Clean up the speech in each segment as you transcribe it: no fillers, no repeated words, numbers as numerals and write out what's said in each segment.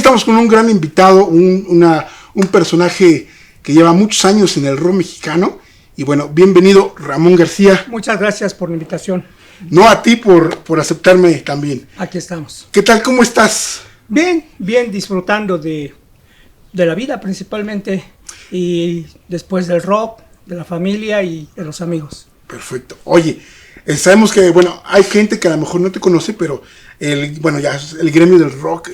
estamos con un gran invitado, un personaje que lleva muchos años en el rock mexicano. Y bueno, bienvenido, Ramón García. Muchas gracias por la invitación. No, a ti por aceptarme también. Aquí estamos. ¿Qué tal? ¿Cómo estás? Bien, disfrutando de la vida principalmente. Y después del rock, de la familia y de los amigos. Perfecto. Oye, sabemos que, bueno, hay gente que a lo mejor no te conoce, pero ya el gremio del rock,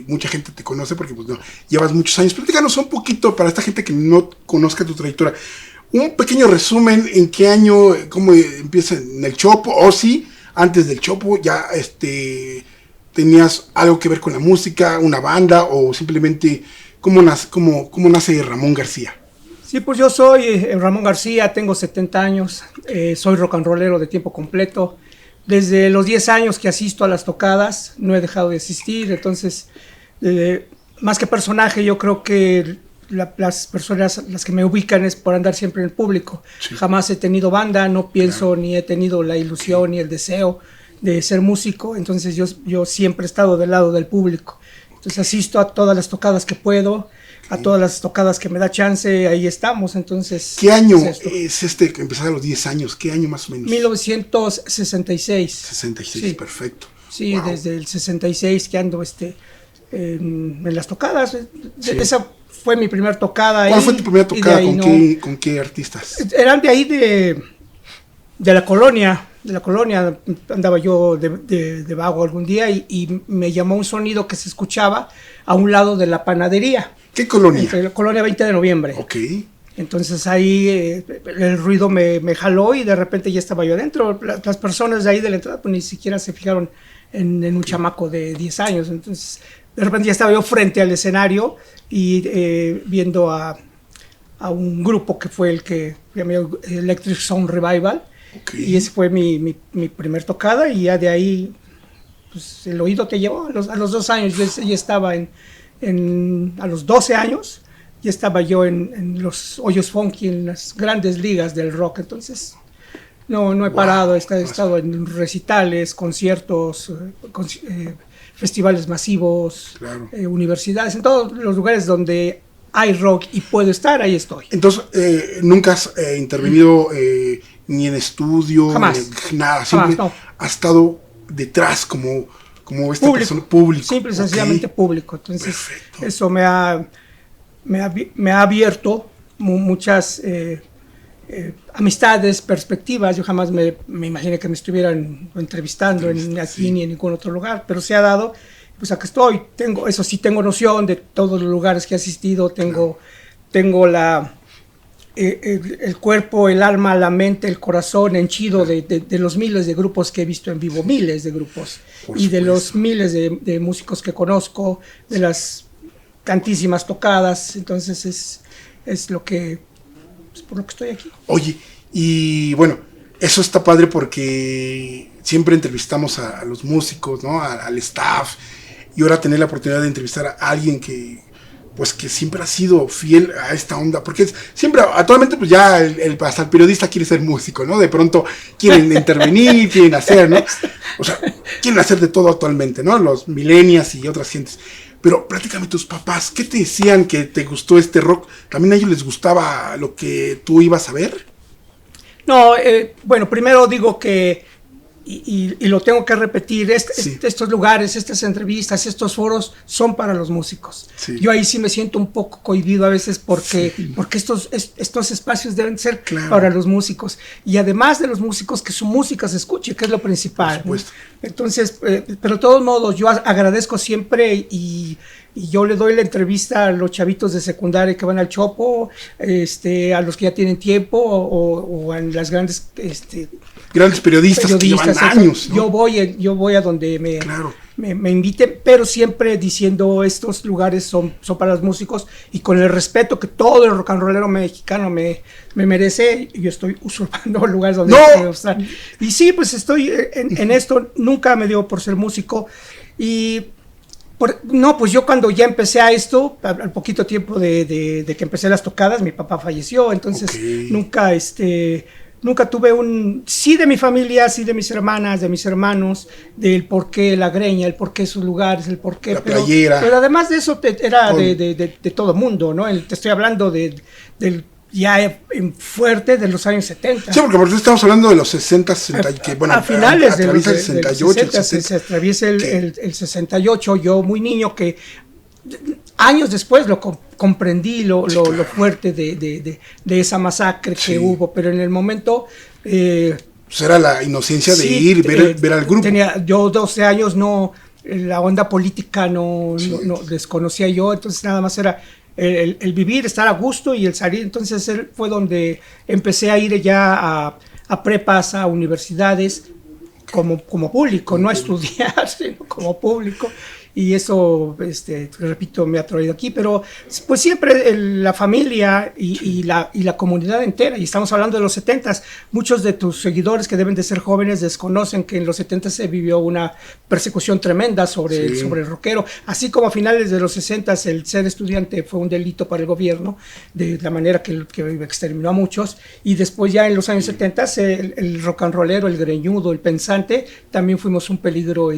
mucha gente te conoce porque pues, no, llevas muchos años. Platícanos un poquito para esta gente que no conozca tu trayectoria. Un pequeño resumen, en qué año, cómo empieza en el Chopo, o si antes del Chopo ya tenías algo que ver con la música, una banda, o simplemente cómo nace Ramón García. Sí, pues yo soy Ramón García, tengo 70 años, soy rock and rollero de tiempo completo. Desde los 10 años que asisto a las tocadas, no he dejado de asistir, entonces, más que personaje, yo creo que las personas, las que me ubican es por andar siempre en el público. Sí. Jamás he tenido banda, no pienso ni he tenido la ilusión ni el deseo de ser músico, entonces yo siempre he estado del lado del público. Entonces asisto a todas las tocadas que puedo, a todas las tocadas que me da chance, ahí estamos, entonces... ¿Qué año es que empezaste a los 10 años? ¿Qué año más o menos? 1966. 66, sí. Perfecto. Sí, wow. Desde el 66 que ando en las tocadas. Sí. Esa fue mi primera tocada. ¿Cuál fue tu primera tocada? ¿Con qué artistas? Eran de ahí de la colonia. De la colonia andaba yo de vago algún día y me llamó un sonido que se escuchaba a un lado de la panadería. ¿Qué colonia? Entre la colonia 20 de noviembre. Ok. Entonces ahí el ruido me jaló y de repente ya estaba yo adentro. Las personas de ahí de la entrada pues ni siquiera se fijaron en un chamaco de 10 años. Entonces de repente ya estaba yo frente al escenario y viendo a un grupo que fue el que llamé Electric Sound Revival. Okay. Y esa fue mi primer tocada y ya de ahí pues, el oído te llevó. A los 2 años yo ya estaba a los 12 años ya estaba yo en los hoyos funky, en las grandes ligas del rock. Entonces no he parado, he estado en recitales, conciertos, festivales masivos, claro. Universidades, en todos los lugares donde hay rock y puedo estar, ahí estoy. Entonces, ¿nunca has intervenido ni en estudio, jamás, ni nada? Siempre no. Has estado detrás como esta persona, público. Simple y sencillamente público. Entonces, perfecto. Eso me ha abierto muchas amistades, perspectivas. Yo jamás me imaginé que me estuvieran entrevistando aquí ni en ningún otro lugar, pero se ha dado. Pues acá estoy, tengo noción de todos los lugares que he asistido, tengo el cuerpo, el alma, la mente, el corazón henchido de los miles de grupos que he visto en vivo, miles de grupos, y de los miles de músicos que conozco, de las tantísimas tocadas, entonces es lo que, pues por lo que estoy aquí. Oye, y bueno, eso está padre porque siempre entrevistamos a los músicos, ¿no? Al staff. Y ahora tener la oportunidad de entrevistar a alguien que siempre ha sido fiel a esta onda, porque siempre, actualmente pues ya hasta el periodista quiere ser músico, ¿no? De pronto quieren intervenir, quieren hacer, ¿no? O sea, quieren hacer de todo actualmente, ¿no? Los millennials y otras gentes. Pero prácticamente tus papás, ¿qué te decían que te gustó este rock? ¿También a ellos les gustaba lo que tú ibas a ver? No, bueno, primero digo que y lo tengo que repetir, estos lugares, estas entrevistas, estos foros son para los músicos. Sí. Yo ahí sí me siento un poco cohibido a veces porque estos espacios deben ser para los músicos y además de los músicos que su música se escuche, que es lo principal. Por supuesto. Entonces, pero de todos modos yo agradezco siempre y yo le doy la entrevista a los chavitos de secundaria que van al Chopo, a los que ya tienen tiempo o a las grandes grandes periodistas que llevan años, ¿no? Yo voy a donde me inviten, pero siempre diciendo estos lugares son para los músicos y con el respeto que todo el rock and rollero mexicano me merece. Yo estoy usurpando lugares donde no estar. Y sí, pues estoy en esto, nunca me dio por ser músico y pues yo cuando ya empecé a esto, al poquito tiempo de que empecé las tocadas, mi papá falleció, entonces nunca nunca tuve sí de mi familia, sí de mis hermanas, de mis hermanos, del por qué la greña, el por qué sus lugares, el por qué... La playera. Pero además de eso era de todo mundo, ¿no? Te estoy hablando del ya fuerte de los años 70. Sí, porque por eso estamos hablando de los 60, 60, que bueno, a finales de los 68, 60, se atraviesa el 68, yo muy niño que años después lo comprendí lo fuerte de esa masacre que hubo, pero en el momento... pues era la inocencia de ir, ver al grupo. Yo 12 años, la onda política no desconocía yo, entonces nada más era el vivir, estar a gusto y el salir. Entonces fue donde empecé a ir ya a prepas, a universidades, como público, no a estudiar, sino como público. Y eso, repito, me ha traído aquí, pero pues siempre la familia y la comunidad entera, y estamos hablando de los 70s, muchos de tus seguidores que deben de ser jóvenes desconocen que en los 70s se vivió una persecución tremenda sobre el rockero, así como a finales de los 60s el ser estudiante fue un delito para el gobierno, de la manera que exterminó a muchos, y después ya en los años 70s el rock and rollero, el greñudo, el pensante, también fuimos un peligro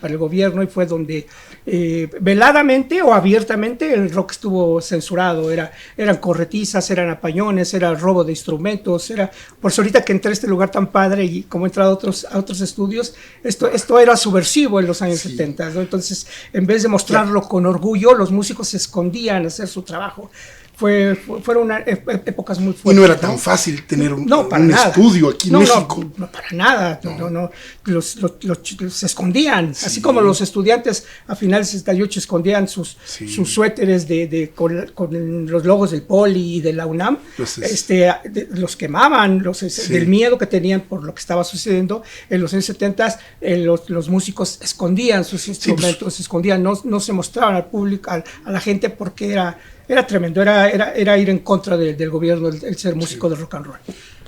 para el gobierno, y fue donde veladamente o abiertamente el rock estuvo censurado, eran corretizas, eran apañones, era robo de instrumentos, por eso ahorita que entré a este lugar tan padre y como he entrado a otros estudios, esto era subversivo en los años 70, ¿no? Entonces en vez de mostrarlo con orgullo, los músicos se escondían a hacer su trabajo. Fueron épocas muy fuertes. Y no era tan fácil tener un estudio aquí en México. No, para nada. No. Los se escondían. Sí. Así como los estudiantes a finales del 68 escondían sus suéteres con los logos del Poli y de la UNAM. Los quemaban, del miedo que tenían por lo que estaba sucediendo. En los años 70 los músicos escondían sus instrumentos, escondían, no se mostraban al público, a la gente, porque era tremendo, era ir en contra del gobierno, el ser músico de rock and roll.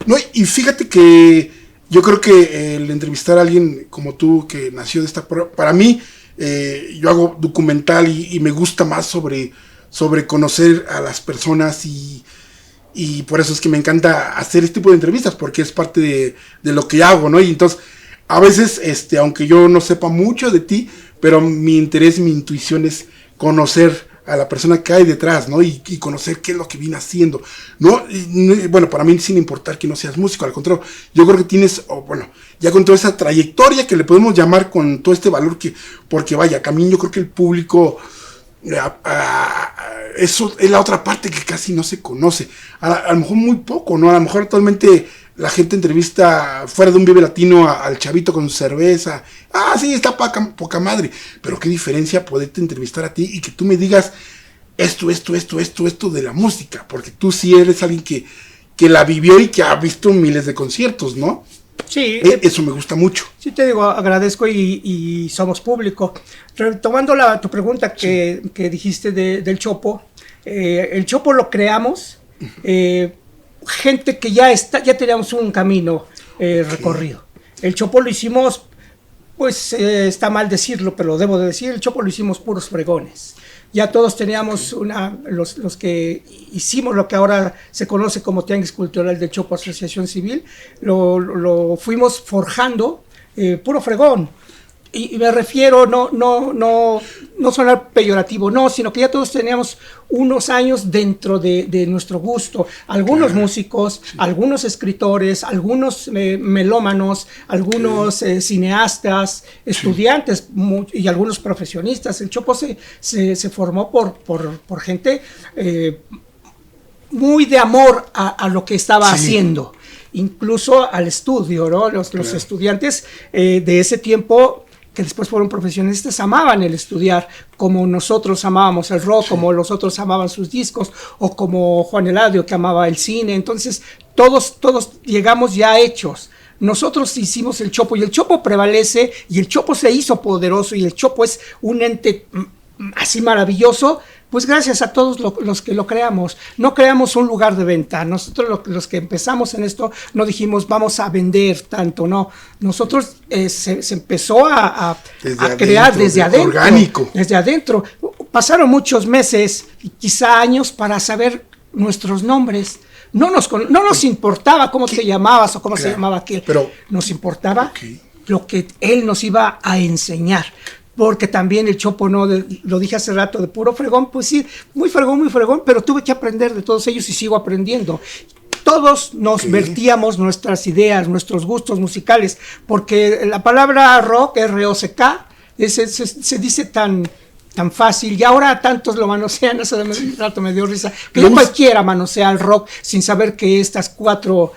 No, y fíjate que yo creo que el entrevistar a alguien como tú, que nació de esta... Para mí, yo hago documental y me gusta más sobre conocer a las personas, y por eso es que me encanta hacer este tipo de entrevistas, porque es parte de lo que hago, ¿no? Y entonces, a veces, aunque yo no sepa mucho de ti, pero mi interés, mi intuición es conocer a la persona que hay detrás, ¿no? Y conocer qué es lo que viene haciendo, ¿no? Bueno, para mí sin importar que no seas músico, al contrario, yo creo que tienes, ya con toda esa trayectoria que le podemos llamar, con todo este valor porque vaya, también yo creo que el público, eso es la otra parte que casi no se conoce, a lo mejor muy poco, ¿no? A lo mejor actualmente la gente entrevista fuera de un Vive Latino al chavito con cerveza. Sí, está poca madre. Pero qué diferencia poderte entrevistar a ti y que tú me digas esto de la música. Porque tú sí eres alguien que la vivió y que ha visto miles de conciertos, ¿no? Sí. Eso me gusta mucho. Sí, te digo, agradezco y somos público. Retomando tu pregunta que dijiste del Chopo. El Chopo lo creamos... gente que ya teníamos un camino recorrido. El Chopo lo hicimos, pues está mal decirlo, pero lo debo de decir, el Chopo lo hicimos puros fregones. Ya todos teníamos los que hicimos lo que ahora se conoce como Tianguis Cultural del Chopo, Asociación Civil, lo fuimos forjando puro fregón. Y me refiero, no sonar peyorativo, no, sino que ya todos teníamos unos años dentro de nuestro gusto. Algunos músicos, algunos escritores, algunos melómanos, algunos cineastas, estudiantes y algunos profesionistas. El Chopo se formó por gente muy de amor a lo que estaba haciendo, incluso al estudio, ¿no? Los estudiantes de ese tiempo, que después fueron profesionistas, amaban el estudiar, como nosotros amábamos el rock, como los otros amaban sus discos, o como Juan Eladio, que amaba el cine. Entonces todos llegamos ya hechos. Nosotros hicimos el Chopo, y el Chopo prevalece, y el Chopo se hizo poderoso, y el Chopo es un ente así maravilloso, pues gracias a todos los que lo creamos. No creamos un lugar de venta. Nosotros los que empezamos en esto no dijimos vamos a vender tanto, no. Nosotros se empezó a crear desde adentro. Orgánico. Desde adentro. Pasaron muchos meses, quizá años, para saber nuestros nombres. no nos importaba cómo te llamabas o cómo se llamaba aquel. Pero nos importaba lo que él nos iba a enseñar. Porque también el Chopo, ¿no? Lo dije hace rato, de puro fregón, pues sí, muy fregón, pero tuve que aprender de todos ellos y sigo aprendiendo. Todos nos vertíamos nuestras ideas, nuestros gustos musicales, porque la palabra rock, R-O-C-K, se dice tan fácil, y ahora tantos lo manosean, eso de rato me dio risa, que no cualquiera manosea el rock sin saber que estas cuatro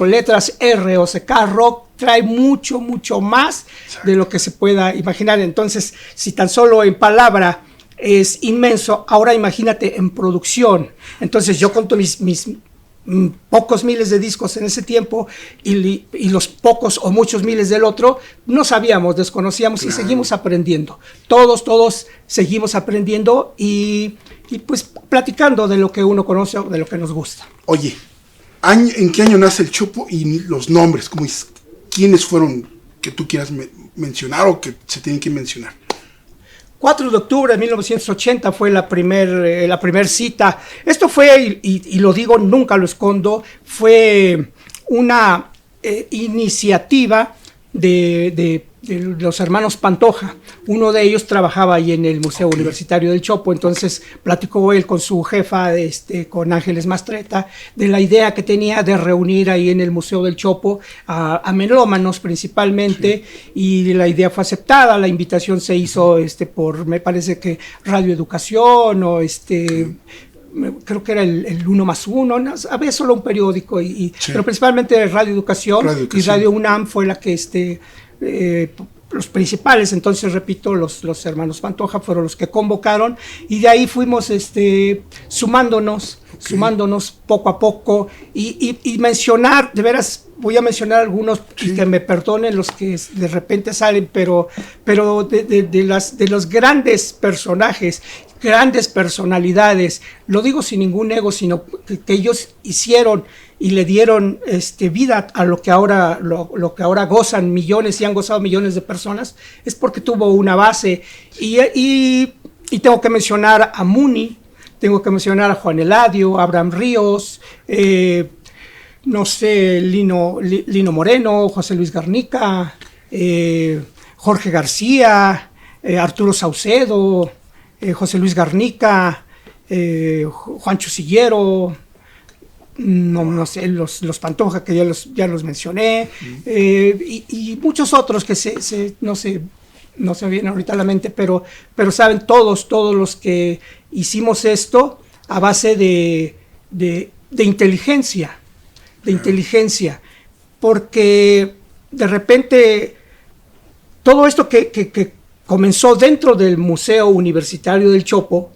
letras, R-O-C-K, rock, trae mucho más de lo que se pueda imaginar. Entonces, si tan solo en palabra es inmenso, ahora imagínate en producción. Entonces, yo conto mis pocos miles de discos en ese tiempo y los pocos o muchos miles del otro, no sabíamos, desconocíamos y seguimos aprendiendo. Todos seguimos aprendiendo y pues platicando de lo que uno conoce o de lo que nos gusta. Oye, ¿en qué año nace el Chopo y los nombres? ¿Quiénes fueron que tú quieras mencionar o que se tienen que mencionar? 4 de octubre de 1980 fue la primer cita. Esto fue, y lo digo, nunca lo escondo, fue una iniciativa de los hermanos Pantoja. Uno de ellos trabajaba ahí en el Museo Universitario del Chopo, entonces platicó él con su jefa, con Ángeles Mastreta, de la idea que tenía de reunir ahí en el Museo del Chopo a melómanos principalmente, y la idea fue aceptada. La invitación se hizo por, me parece que Radio Educación o creo que era el 1+1, ¿no? Había solo un periódico, pero principalmente Radio Educación y Radio UNAM fue la que los principales. Entonces, repito, los hermanos Pantoja fueron los que convocaron, y de ahí fuimos sumándonos poco a poco, y mencionar, de veras, voy a mencionar algunos, y que me perdonen los que de repente salen, pero de los grandes personajes, grandes personalidades, lo digo sin ningún ego, sino que ellos hicieron y le dieron vida a lo que ahora gozan millones y han gozado millones de personas, es porque tuvo una base. Y tengo que mencionar a Muni, tengo que mencionar a Juan Eladio, Abraham Ríos, no sé, Lino Moreno, José Luis Garnica, Jorge García, Arturo Saucedo, José Luis Garnica, Juancho Sillero, no sé, los Pantoja, que ya los mencioné, y muchos otros que no se vienen ahorita a la mente, pero saben todos los que hicimos esto a base de inteligencia, porque de repente todo esto que comenzó dentro del Museo Universitario del Chopo,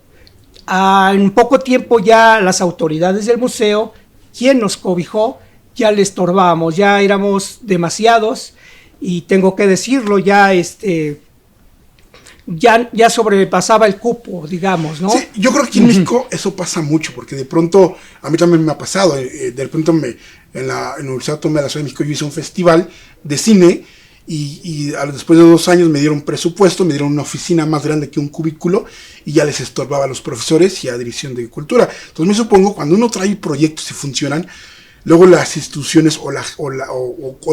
en poco tiempo ya las autoridades del museo, quien nos cobijó, ya le estorbábamos, ya éramos demasiados, y tengo que decirlo, ya sobrepasaba el cupo, digamos, ¿no? Sí, yo creo que en México eso pasa mucho, porque de pronto, a mí también me ha pasado, de pronto en la Universidad Autónoma de la Ciudad de México yo hice un festival de cine, y después de 2 años me dieron presupuesto, me dieron una oficina más grande que un cubículo, y ya les estorbaba a los profesores y a Dirección de Cultura. Entonces me supongo, cuando uno trae proyectos y funcionan, luego las instituciones o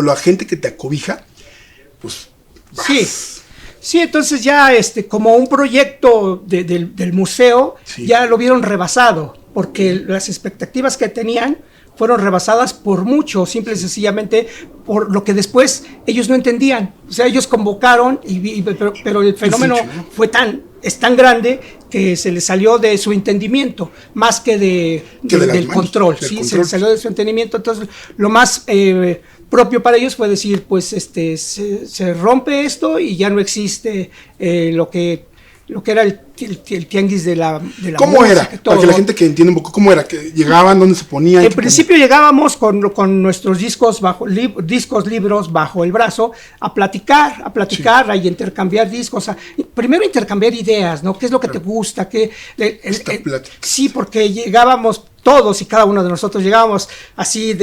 la gente que te acobija, pues vas. Sí, entonces ya como un proyecto del museo, ya lo vieron rebasado, porque las expectativas que tenían fueron rebasadas por mucho, simple y sencillamente por lo que después ellos no entendían. O sea, ellos convocaron, pero el fenómeno es tan grande que se les salió de su entendimiento, más que del control. Sí, se les salió de su entendimiento. Entonces, lo más propio para ellos fue decir, pues se rompe esto y ya no existe lo que era el tianguis de la ¿Cómo música, era? Para que la gente que entiende un poco, ¿cómo era? ¿Que llegaban? ¿Dónde se ponían? En principio llegábamos con nuestros discos, libros bajo el brazo, a platicar, a intercambiar discos, primero intercambiar ideas, ¿no? ¿Qué es lo que te gusta? Sí, porque llegábamos todos y cada uno de nosotros llegábamos así,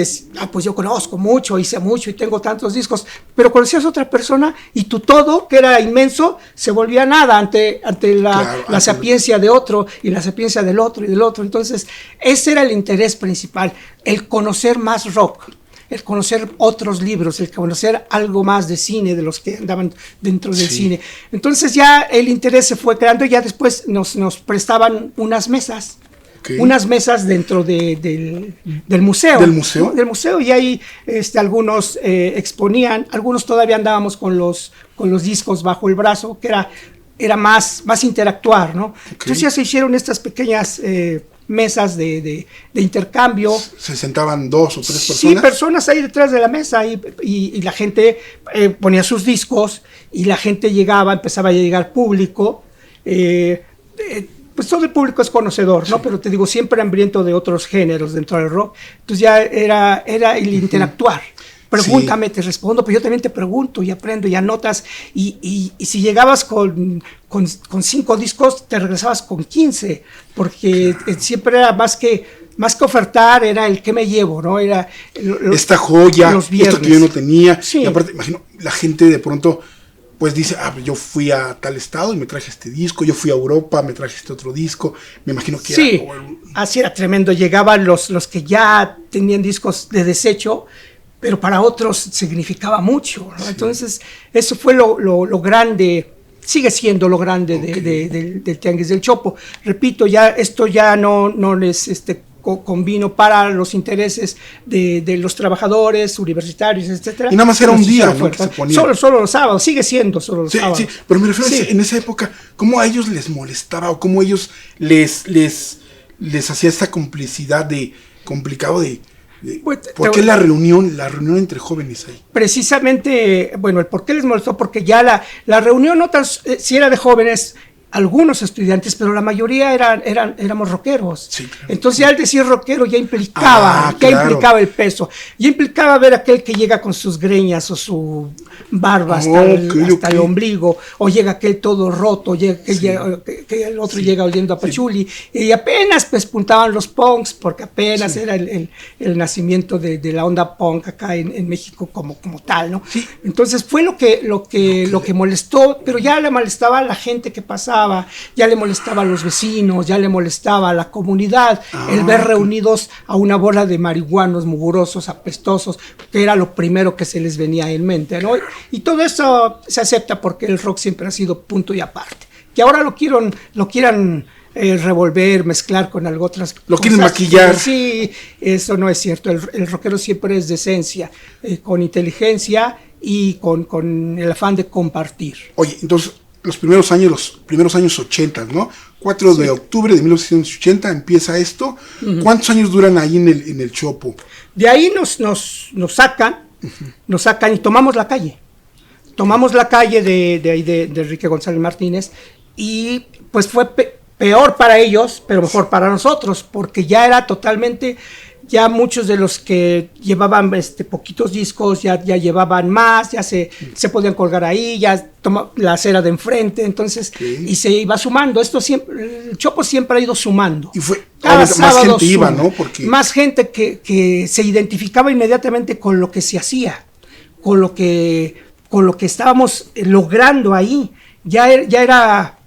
pues yo conozco mucho, hice mucho y tengo tantos discos, pero conocías a otra persona y tu todo, que era inmenso, se volvía nada ante la sapiencia de otro y la sapiencia del otro y del otro. Entonces, ese era el interés principal, el conocer más rock, el conocer otros libros, el conocer algo más de cine, de los que andaban dentro del cine. Entonces ya el interés se fue creando y ya después nos prestaban unas mesas. Unas mesas dentro del museo. ¿Del museo? ¿No? Del museo, y ahí algunos exponían, algunos todavía andábamos con los discos bajo el brazo, que era más interactuar, ¿no? Entonces ya se hicieron estas pequeñas mesas de intercambio. ¿Se sentaban 2 o 3 personas? Sí, personas ahí detrás de la mesa y la gente ponía sus discos y la gente llegaba, empezaba a llegar público. Pues todo el público es conocedor, ¿no? Pero te digo, siempre hambriento de otros géneros dentro del rock. Entonces ya era el interactuar. Pregúntame, te respondo, pero yo también te pregunto y aprendo y anotas. Y si llegabas con 5 discos, te regresabas con 15, porque siempre era más que ofertar, era el que me llevo, ¿no? Era esta joya, esto que yo no tenía. Sí. Y aparte, imagino, la gente de pronto pues dice, yo fui a tal estado y me traje este disco, yo fui a Europa, me traje este otro disco, me imagino que sí, así era tremendo, llegaban los que ya tenían discos de desecho, pero para otros significaba mucho, ¿no? Sí. Entonces, eso fue lo grande, sigue siendo lo grande del Tianguis del Chopo. Repito, esto ya no les convino para los intereses de los trabajadores universitarios, etcétera. Y nada más era un día, ¿no? Que se ponía. Solo los sábados, sigue siendo solo los sábados. Sí, pero me refiero a en esa época, ¿cómo a ellos les molestaba o cómo a ellos les hacía esta complicidad complicado de ¿por qué la reunión entre jóvenes ahí? Precisamente, bueno, el por qué les molestó, porque ya la reunión no tan, si era de jóvenes, algunos estudiantes, pero la mayoría éramos rockeros. Sí, claro. Entonces ya al decir rockero ya implicaba el peso, ya implicaba ver aquel que llega con sus greñas o su barba hasta el ombligo, o llega aquel todo roto, que el otro llega oliendo a pachuli, y apenas pues puntaban los punks, porque apenas era el nacimiento de la onda punk acá en México como tal, ¿no? Sí. Entonces fue lo que molestó, pero ya le molestaba a la gente que pasaba, ya le molestaba a los vecinos, ya le molestaba a la comunidad, el ver reunidos a una bola de marihuanos mugrosos, apestosos, que era lo primero que se les venía en mente, ¿no? Y todo eso se acepta porque el rock siempre ha sido punto y aparte. Que ahora lo quieran revolver, mezclar con algo otras cosas. Lo quieren maquillar. Sí, eso no es cierto. El rockero siempre es de esencia, con inteligencia y con el afán de compartir. Oye, entonces los primeros años 80, ¿no? 4 de octubre de 1980 empieza esto. Uh-huh. ¿Cuántos años duran ahí en el Chopo? De ahí nos sacan, nos sacan y tomamos la calle. Tomamos la calle de Enrique González Martínez y pues fue peor para ellos, pero mejor para nosotros, porque ya era totalmente... Ya muchos de los que llevaban poquitos discos ya llevaban más, ya se podían colgar ahí, ya la acera de enfrente, entonces, y se iba sumando. Esto siempre, el Chopo siempre ha ido sumando. Y fue cada más sábado gente iba, ¿no? Porque... Más gente que se identificaba inmediatamente con lo que se hacía, con lo que estábamos logrando ahí. Ya era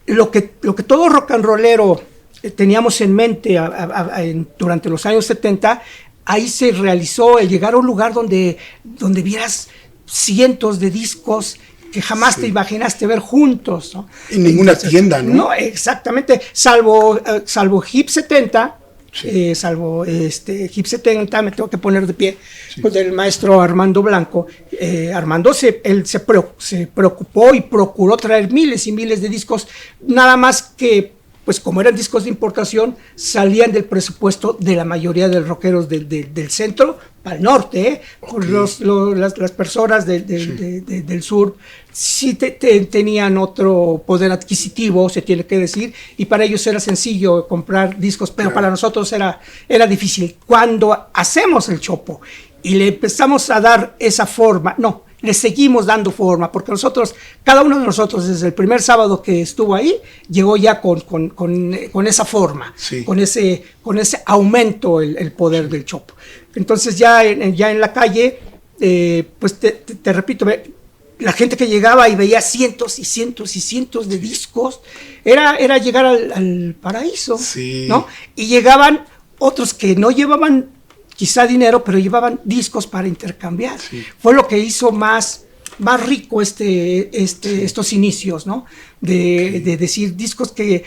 lo que todo rock and rollero teníamos en mente durante los años 70, ahí se realizó el llegar a un lugar donde vieras cientos de discos que jamás te imaginaste ver juntos, ¿no? En ninguna tienda, ¿no? No, exactamente, salvo Hip 70, salvo Hip 70, me tengo que poner de pie, pues del maestro Armando Blanco. Armando él se preocupó y procuró traer miles y miles de discos, nada más que pues como eran discos de importación, salían del presupuesto de la mayoría de los rockeros del centro para el norte, las personas del sur sí tenían otro poder adquisitivo, se tiene que decir, y para ellos era sencillo comprar discos, pero para nosotros era difícil. Cuando hacemos el Chopo y le empezamos a dar esa forma, le seguimos dando forma, porque nosotros, cada uno de nosotros, desde el primer sábado que estuvo ahí, llegó ya con esa forma, sí. con ese aumento el poder del Chopo. Entonces ya en la calle, pues te repito, la gente que llegaba y veía cientos y cientos y cientos de discos, era llegar al paraíso, sí. ¿no? Y llegaban otros que no llevaban quizá dinero, pero llevaban discos para intercambiar. Sí. Fue lo que hizo más rico estos inicios, ¿no? De decir discos que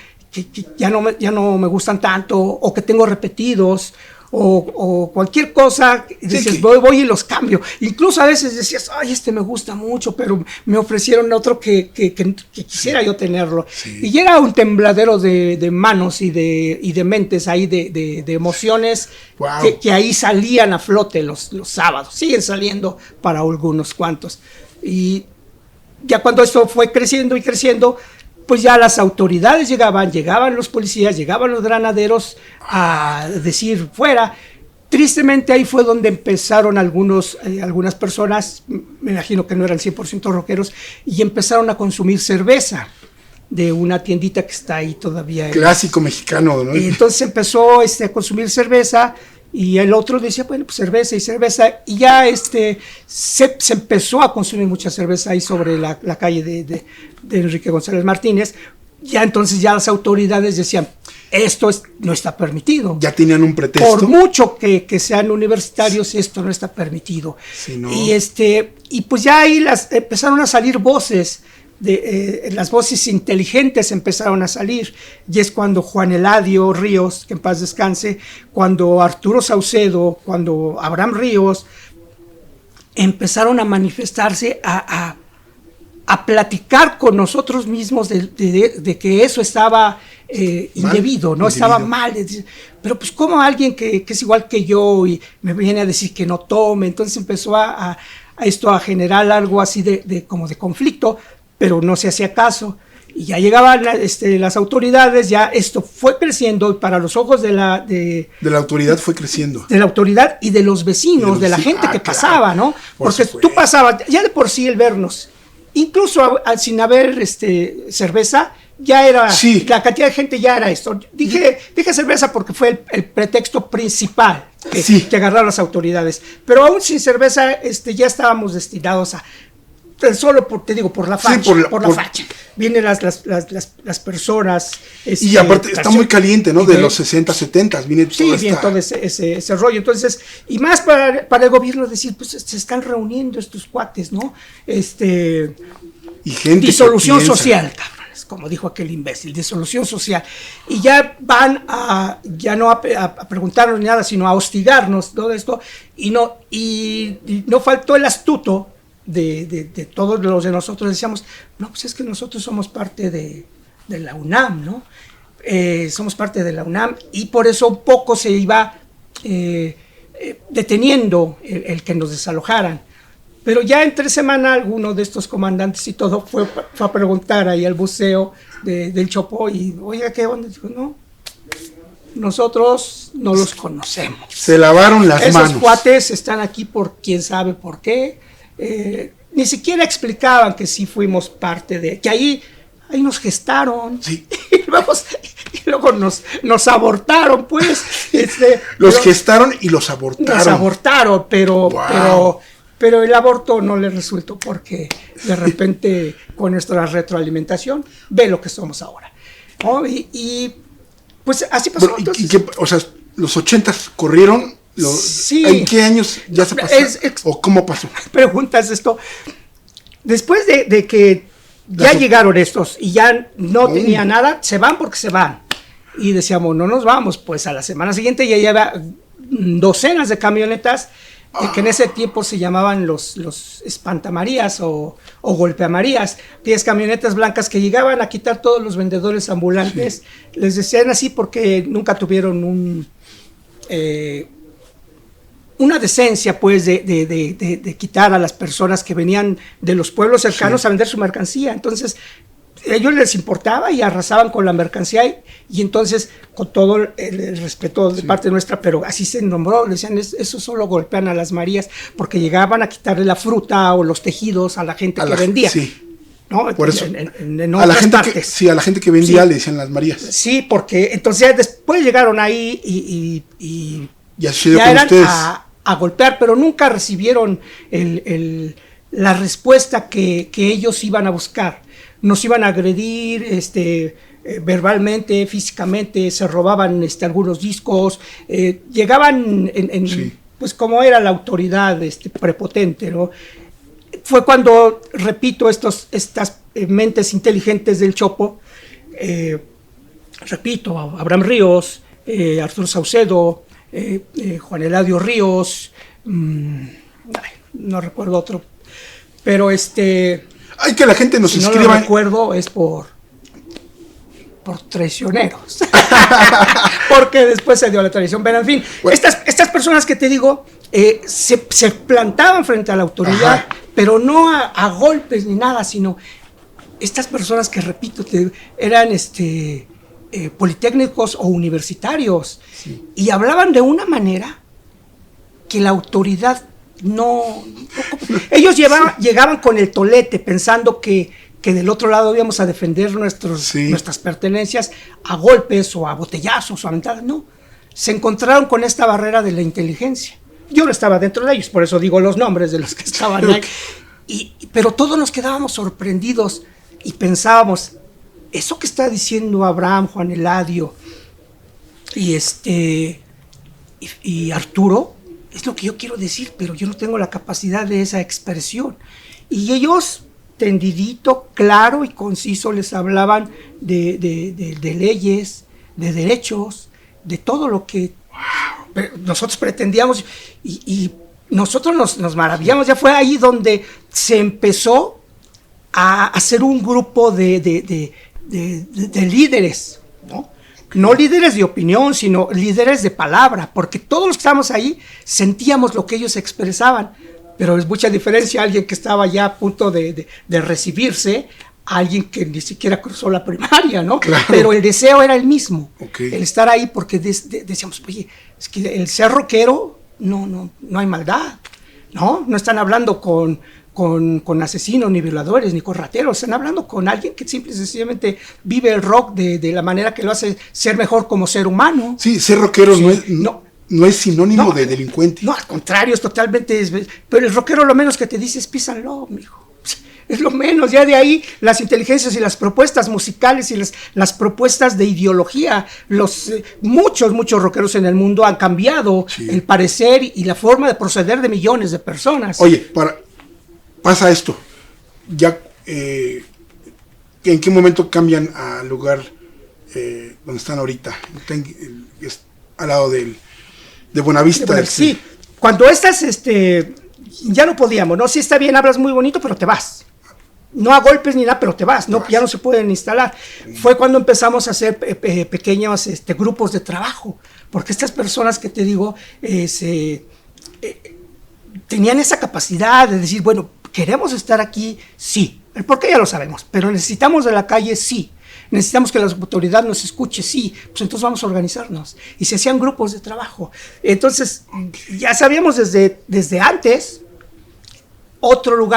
ya no me gustan tanto, o que tengo repetidos, o cualquier cosa, dices, voy y los cambio. Incluso a veces decías, ay, me gusta mucho, pero me ofrecieron otro que quisiera yo tenerlo. Sí. Y era un tembladero de manos y de mentes ahí, de emociones, wow. que ahí salían a flote los sábados. Siguen saliendo para algunos cuantos. Y ya cuando esto fue creciendo y creciendo, pues ya las autoridades llegaban los policías, llegaban los granaderos a decir fuera. Tristemente ahí fue donde empezaron algunas personas, me imagino que no eran 100% rockeros, y empezaron a consumir cerveza de una tiendita que está ahí todavía. Clásico mexicano, ¿no? Y entonces empezó a consumir cerveza, y el otro decía, bueno, pues cerveza, y ya se empezó a consumir mucha cerveza ahí sobre la calle de Enrique González Martínez. Ya entonces ya las autoridades decían, esto no está permitido. Ya tenían un pretexto. Por mucho que sean universitarios, esto no está permitido. Sí, ¿no? Y pues ya ahí empezaron a salir voces, las voces inteligentes empezaron a salir, y es cuando Juan Eladio Ríos, que en paz descanse, cuando Arturo Saucedo, cuando Abraham Ríos, empezaron a manifestarse, a platicar con nosotros mismos de que eso estaba indebido, ¿no? Estaba mal. Pero pues como alguien que es igual que yo y me viene a decir que no tome, entonces empezó a generar algo así como de conflicto, pero no se hacía caso. Y ya llegaban las autoridades, ya esto fue creciendo para los ojos de la autoridad fue creciendo. De la autoridad y de los vecinos, de la gente que pasaba, ¿no? Porque tú pasabas, ya de por sí el vernos, incluso sin haber cerveza, ya era, sí. La cantidad de gente ya era esto. Dije cerveza porque fue el pretexto principal que agarraron las autoridades. Pero aún sin cerveza, ya estábamos destinados a, solo por la facha, sí, por la facha. Vienen las personas. Y aparte está muy caliente, ¿no? De los 60, 70, viene todo ese rollo. Entonces, y más para el gobierno decir, pues se están reuniendo estos cuates, ¿no? Y gente disolución social, cabrones, como dijo aquel imbécil, disolución social. Y ya van ya no a preguntarnos ni nada, sino a hostigarnos, todo esto. Y no faltó el astuto de todos los de nosotros. Decíamos, no, pues es que nosotros somos parte de la UNAM, ¿no? Somos parte de la UNAM, y por eso un poco se iba deteniendo el que nos desalojaran. Pero ya entre semana alguno de estos comandantes y todo fue a preguntar ahí al buceo del Chopo, y oiga, ¿qué onda? Dijo, no, nosotros no los conocemos. Se lavaron las manos. Esos cuates están aquí por quién sabe por qué. Ni siquiera explicaban que sí fuimos parte que ahí nos gestaron. Sí. Y luego nos abortaron, pues. Los gestaron y los abortaron. Nos abortaron, pero, wow. pero el aborto no les resultó, porque de repente con nuestra retroalimentación ve lo que somos ahora, ¿no? Y pues así pasó. Bueno, entonces, o sea, los 80s corrieron. Sí. ¿En qué años ya se pasó? ¿O cómo pasó? Preguntas esto. Después de que ya llegaron estos y ya no tenía nada, se van porque se van. Y decíamos, no nos vamos. Pues a la semana siguiente ya lleva docenas de camionetas que en ese tiempo se llamaban los espantamarías o golpeamarías. 10 camionetas blancas que llegaban a quitar todos los vendedores ambulantes. Sí. Les decían así porque nunca tuvieron una decencia, pues, de quitar a las personas que venían de los pueblos cercanos, sí, a vender su mercancía. Entonces, ellos les importaba y arrasaban con la mercancía y entonces con todo el respeto de parte nuestra, pero así se nombró, le decían, eso solo golpean a las Marías porque llegaban a quitarle la fruta o los tejidos a la gente que vendía. Sí. ¿No? Por eso, en a la gente partes. a la gente que vendía le decían las Marías. Sí, porque entonces después llegaron ahí y ya eran a golpear, pero nunca recibieron la respuesta que ellos iban a buscar. Nos iban a agredir verbalmente, físicamente, se robaban algunos discos, llegaban pues como era la autoridad prepotente, ¿no? Fue cuando, repito, estas mentes inteligentes del Chopo, repito, Abraham Ríos, Arturo Saucedo, Juan Eladio Ríos, no recuerdo otro, pero Ay, que la gente nos escriba. No lo recuerdo, es por traicioneros. Porque después se dio la traición. Pero en fin, bueno, estas personas que te digo se plantaban frente a la autoridad, pero no a golpes ni nada, sino estas personas que, repito, eran politécnicos o universitarios, y hablaban de una manera que la autoridad no ellos llegaban con el tolete pensando que del otro lado íbamos a defender nuestras pertenencias a golpes o a botellazos o a ventanas. No, se encontraron con esta barrera de la inteligencia. Yo no estaba dentro de ellos, por eso digo los nombres de los que estaban ahí. Pero todos nos quedábamos sorprendidos y pensábamos, eso que está diciendo Abraham, Juan Eladio y Arturo, es lo que yo quiero decir, pero yo no tengo la capacidad de esa expresión. Y ellos, tendidito, claro y conciso, les hablaban de leyes, de derechos, de todo lo que nosotros pretendíamos, y nosotros nos maravillamos. Ya fue ahí donde se empezó a hacer un grupo de líderes, ¿no? No líderes de opinión, sino líderes de palabra, porque todos los que estábamos ahí sentíamos lo que ellos expresaban, pero es mucha diferencia alguien que estaba ya a punto de recibirse, a alguien que ni siquiera cruzó la primaria, ¿no? Claro. Pero el deseo era el mismo, el estar ahí, porque decíamos, oye, es que el ser rockero no hay maldad, ¿no? No están hablando con asesinos, ni violadores, ni con rateros. Están hablando con alguien que simple y sencillamente vive el rock de la manera que lo hace ser mejor como ser humano. Sí, ser rockero no es sinónimo de delincuente. No, al contrario, es totalmente... Pero el rockero lo menos que te dice es písalo, mijo. Es lo menos. Ya de ahí las inteligencias y las propuestas musicales y las propuestas de ideología. Muchos rockeros en el mundo han cambiado el parecer y la forma de proceder de millones de personas. Oye, pasa esto, ya, ¿en qué momento cambian al lugar donde están ahorita? Al lado de Buenavista. Sí, cuando estas, ya no podíamos, ¿no? Sí, está bien, hablas muy bonito, pero te vas. No a golpes ni nada, pero te vas, ¿no? Ya no se pueden instalar. Fue cuando empezamos a hacer pequeños grupos de trabajo, porque estas personas que te digo, tenían esa capacidad de decir, bueno, ¿queremos estar aquí? Sí. El por qué ya lo sabemos, pero necesitamos de la calle, sí. Necesitamos que la autoridad nos escuche, sí. Pues entonces vamos a organizarnos. Y se hacían grupos de trabajo. Entonces, ya sabíamos desde antes,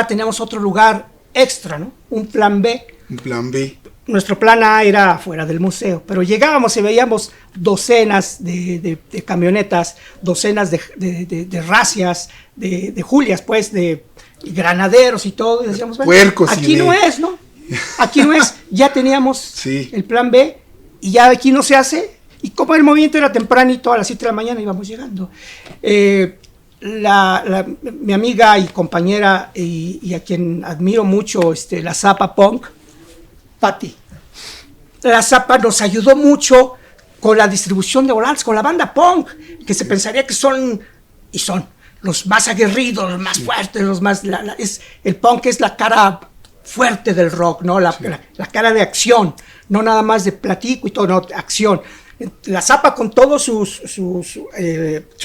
teníamos otro lugar extra, ¿no? Un plan B. Un plan B. Nuestro plan A era fuera del museo, pero llegábamos y veíamos docenas de camionetas, docenas de racias, de julias, pues, de granaderos y todo, y decíamos, bueno, puercos, aquí no es, ¿no? Aquí no es, ya teníamos el plan B, y ya aquí no se hace, y como el movimiento era tempranito, a las 7 de la mañana íbamos llegando. Mi amiga y compañera, y a quien admiro mucho, la Zapa Punk, Patti, la Zapa nos ayudó mucho con la distribución de volantes, con la banda punk, que se pensaría que son, y son, los más aguerridos, los más fuertes, los más... el punk es la cara fuerte del rock, ¿no? La cara de acción, no nada más de platico y todo, no, acción. La Zapa, con todo su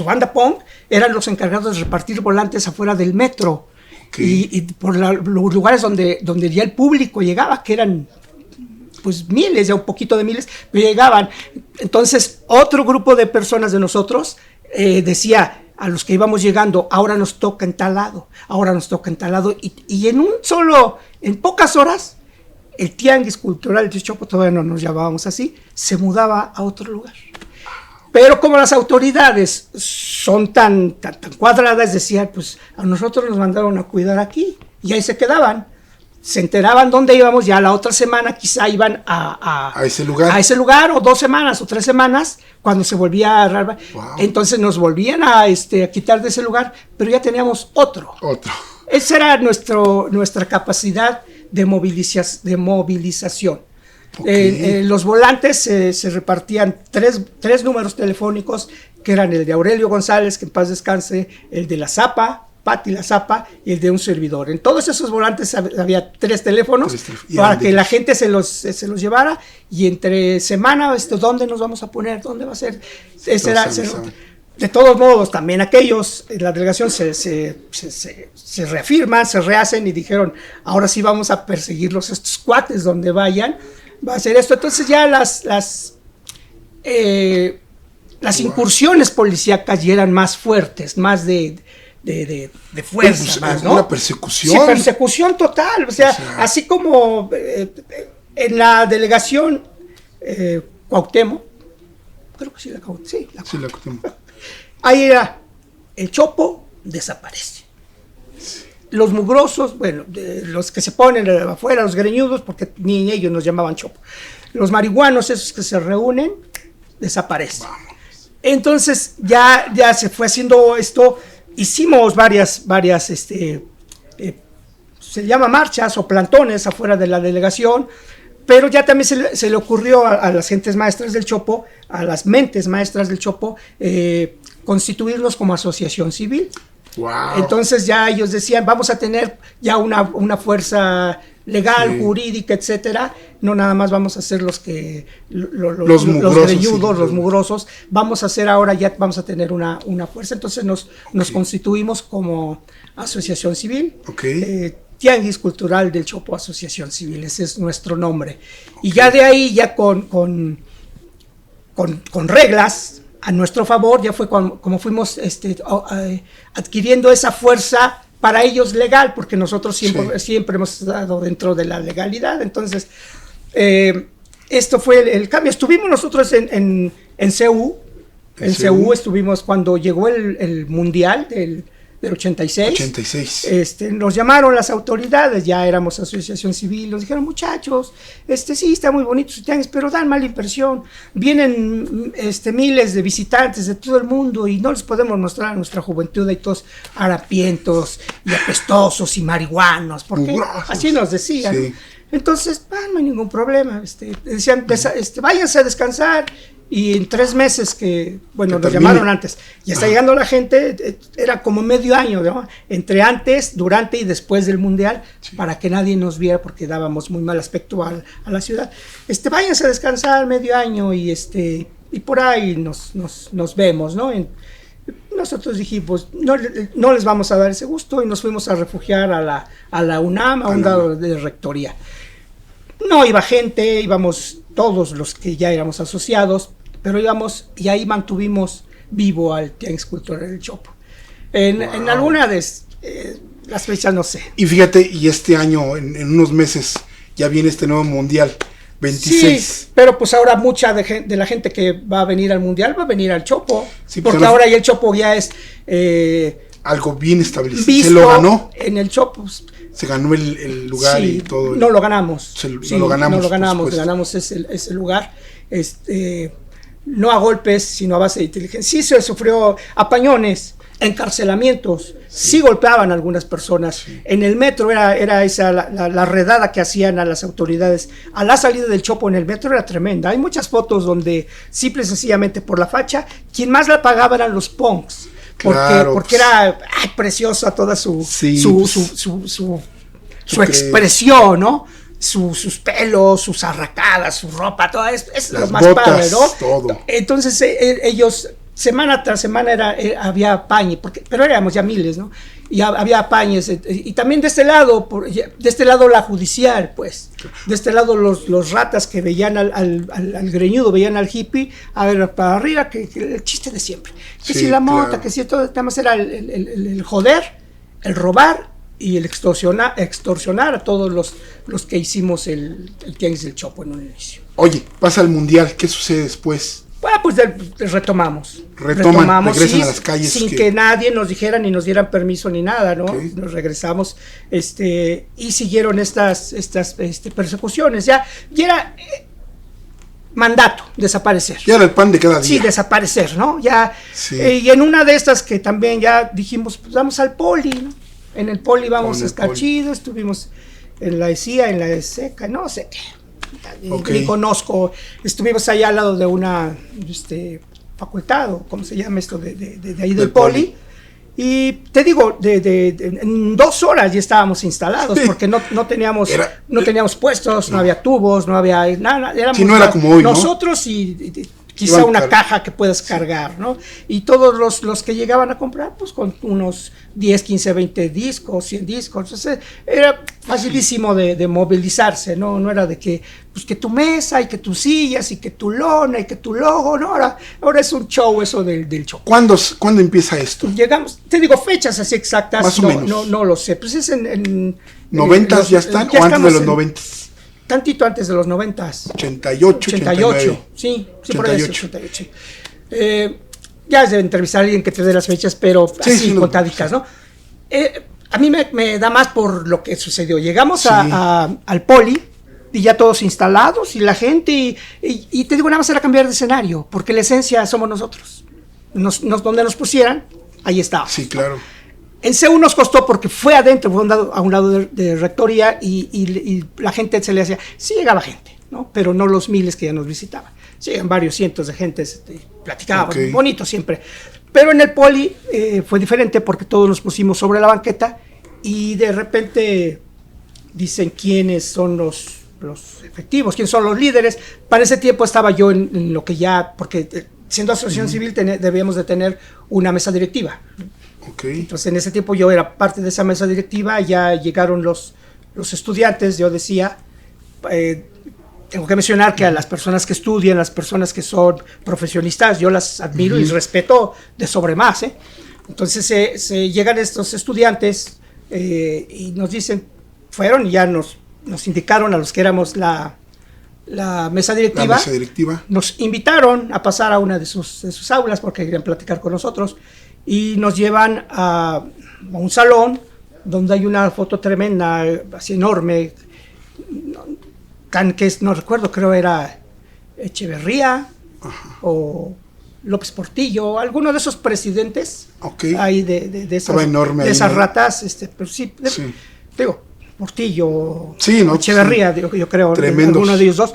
banda punk, eran los encargados de repartir volantes afuera del metro. Y por los lugares donde ya el público llegaba, que eran pues miles, ya un poquito de miles, pero llegaban. Entonces, otro grupo de personas de nosotros decía a los que íbamos llegando, ahora nos toca en tal lado, ahora nos toca en tal lado, y en pocas horas, el Tianguis Cultural de Chopo, todavía no nos llamábamos así, se mudaba a otro lugar. Pero como las autoridades son tan cuadradas, decían, pues a nosotros nos mandaron a cuidar aquí, y ahí se quedaban. Se enteraban dónde íbamos, ya la otra semana quizá iban a ese lugar, o 2 semanas o 3 semanas, cuando se volvía a... Wow. Entonces nos volvían a quitar de ese lugar, pero ya teníamos otro. Esa era nuestra capacidad de movilización. Okay. Los volantes se repartían tres números telefónicos, que eran el de Aurelio González, que en paz descanse, el de la Zapa, Pati La Zapa, y el de un servidor. En todos esos volantes había 3 teléfonos para que la gente se los llevara, y entre semana, ¿dónde nos vamos a poner? ¿Dónde va a ser? De todos modos, también aquellos, la delegación se reafirman, se rehacen y dijeron, ahora sí vamos a perseguirlos, estos cuates, donde vayan, va a ser esto. Entonces ya las incursiones policíacas ya eran más fuertes, más de fuerza, pues, más, ¿no? Una persecución. Sí, persecución total. O sea, así como en la delegación Cuauhtémoc, creo que sí, la Cuauhtémoc. Ahí era, el Chopo desaparece. Sí. Los mugrosos, bueno, los que se ponen afuera, los greñudos, porque ni ellos nos llamaban Chopo. Los marihuanos, esos que se reúnen, desaparecen. Vamos. Entonces ya se fue haciendo esto. Hicimos varias se llama marchas o plantones afuera de la delegación, pero ya también se le ocurrió a las gentes maestras del Chopo, a las mentes maestras del Chopo, constituirnos como asociación civil. Wow. Entonces ya ellos decían, vamos a tener ya una fuerza legal, sí, jurídica, etcétera. No nada más vamos a hacer los greñudos, los mugrosos. Vamos a hacer ahora, ya vamos a tener una fuerza. Entonces nos constituimos como asociación civil. Okay. Tianguis Cultural del Chopo, Asociación Civil, ese es nuestro nombre. Okay. Y ya de ahí, ya con reglas a nuestro favor, ya fue como fuimos adquiriendo esa fuerza para ellos legal, porque nosotros siempre hemos estado dentro de la legalidad. Entonces, esto fue el cambio. Estuvimos nosotros en CEU. En CEU estuvimos cuando llegó el Mundial del 86. Nos llamaron las autoridades, ya éramos asociación civil, nos dijeron, muchachos, sí, está muy bonito su tianguis, pero dan mala impresión, vienen miles de visitantes de todo el mundo y no les podemos mostrar a nuestra juventud ahí todos harapientos y apestosos y marihuanos, porque así nos decían. Sí. Entonces, no hay ningún problema, decían, váyanse a descansar. Y en 3 meses nos llamaron antes, y está llegando la gente, era como medio año, ¿no? Entre antes, durante y después del Mundial, sí, para que nadie nos viera, porque dábamos muy mal aspecto a la ciudad. Váyanse a descansar medio año, y por ahí nos vemos, ¿no? Nosotros dijimos, no les vamos a dar ese gusto, y nos fuimos a refugiar a la UNAM, a un lado de rectoría. No iba gente, íbamos todos los que ya éramos asociados, pero íbamos, y ahí mantuvimos vivo al Tianguis Cultural del Chopo. En alguna de las fechas, no sé. Y fíjate, y este año, en unos meses, ya viene este nuevo Mundial, 26. Sí, pero pues ahora mucha de la gente que va a venir al Mundial va a venir al Chopo, sí, porque ahora ya el Chopo ya es... algo bien establecido. Se lo ganó. En el Chopo. Se ganó el lugar, sí, y todo. No lo ganamos. No lo ganamos. Ganamos ese lugar. No a golpes, sino a base de inteligencia. Sí se sufrió apañones, encarcelamientos. Sí golpeaban a algunas personas. Sí. En el metro era esa la redada que hacían a las autoridades. A la salida del Chopo en el metro era tremenda. Hay muchas fotos donde simple y sencillamente por la facha, quien más la pagaba eran los punks. Porque era preciosa toda su expresión, ¿no? Sus pelos, sus arracadas, su ropa, todo es lo más botas, padre, ¿no? Todo. Entonces ellos semana tras semana había apañe, pero éramos ya miles, ¿no? Y había apañes, y también de este lado la judicial, pues, de este lado los ratas que veían al greñudo, veían al hippie, a ver, para arriba, que el chiste de siempre, que si la mota, claro, que si todo, nada más era el joder, el robar y el extorsionar a todos los que hicimos el Tianguis del Chopo en un inicio. Oye, pasa el Mundial, ¿qué sucede después? Bueno, pues retomamos, regresan a las calles. Sin que nadie nos dijera ni nos dieran permiso ni nada, ¿no? Okay. Nos regresamos y siguieron estas persecuciones. Ya era mandato desaparecer. Ya era el pan de cada día. Sí, desaparecer, ¿no? Ya, sí. Y en una de estas que también ya dijimos, pues vamos al Poli, ¿no? En el Poli vamos a estar chidos, estuvimos en la ESIA, en la ESECA, no sé qué. Okay. Ni conozco, estuvimos allá al lado de una facultad, o cómo se llama esto, de ahí del Poli. Y te digo, en 2 horas ya estábamos instalados, sí, porque no teníamos puestos, no había tubos, no había nada, éramos sí, no era como hoy, nosotros, ¿no? Y quizá una caja que puedas cargar, ¿no? Y todos los que llegaban a comprar, pues con unos 10, 15, 20 discos, 100 discos, entonces era facilísimo de movilizarse, ¿no? No era de que, pues que tu mesa y que tus sillas y que tu lona y que tu logo, ¿no? Ahora es un show eso del show. ¿Cuándo empieza esto? Llegamos, te digo, fechas así exactas, más o menos. No lo sé, pues es en 90 ya están, o antes de los 90. Tantito antes de los 90. 88, 89. Sí, por ahí es 88. Ya es de entrevistar a alguien que te dé las fechas, pero sí, así contaditas, ¿no? A mí me da más por lo que sucedió. Llegamos al Poli y ya todos instalados y la gente, y te digo, nada más era cambiar de escenario, porque la esencia somos nosotros. Donde nos pusieran, ahí estábamos. Sí, claro. En CEU nos costó porque fue adentro, fue a un lado de rectoría y la gente se le hacía, sí llegaba gente, ¿no? Pero no los miles que ya nos visitaban. Llegan varios cientos de gente, platicaban, okay, bonito siempre. Pero en el Poli fue diferente porque todos nos pusimos sobre la banqueta y de repente dicen quiénes son los efectivos, quiénes son los líderes. Para ese tiempo estaba yo en lo que ya, porque siendo asociación civil debíamos de tener una mesa directiva. Okay. Entonces en ese tiempo yo era parte de esa mesa directiva, ya llegaron los estudiantes, yo decía, tengo que mencionar que a las personas que estudian, las personas que son profesionistas, yo las admiro y respeto de sobremas, ¿eh? Entonces llegan estos estudiantes y nos dicen, fueron y ya nos indicaron a los que éramos la mesa directiva. La mesa directiva. Nos invitaron a pasar a una de sus aulas porque querían platicar con nosotros. Y nos llevan a un salón donde hay una foto tremenda, así enorme, no recuerdo, creo era Echeverría, ajá, o López Portillo, alguno de esos presidentes, okay, ahí de esas ratas, pero sí, digo, Portillo, sí, ¿no? Echeverría, sí, yo creo, tremendos, alguno de ellos dos.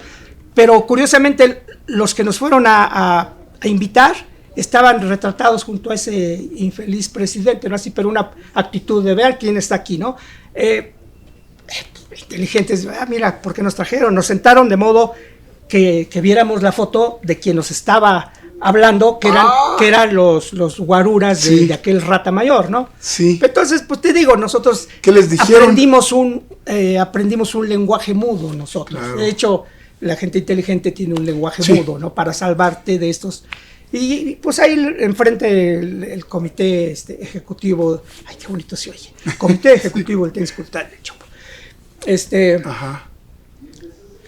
Pero curiosamente los que nos fueron a invitar estaban retratados junto a ese infeliz presidente, ¿no? Así, pero una actitud de ver quién está aquí, ¿no? Inteligentes, mira, ¿por qué nos trajeron? Nos sentaron de modo que viéramos la foto de quien nos estaba hablando, que eran los guaruras de aquel rata mayor, ¿no? Sí. Entonces, pues te digo, nosotros ¿qué les dijeron? Aprendimos un lenguaje mudo nosotros. Claro. De hecho, la gente inteligente tiene un lenguaje mudo, ¿no? Para salvarte de estos. Y pues ahí enfrente el comité ejecutivo, ay, qué bonito se oye, comité ejecutivo del Tianguis Cultural del Chopo. Ajá.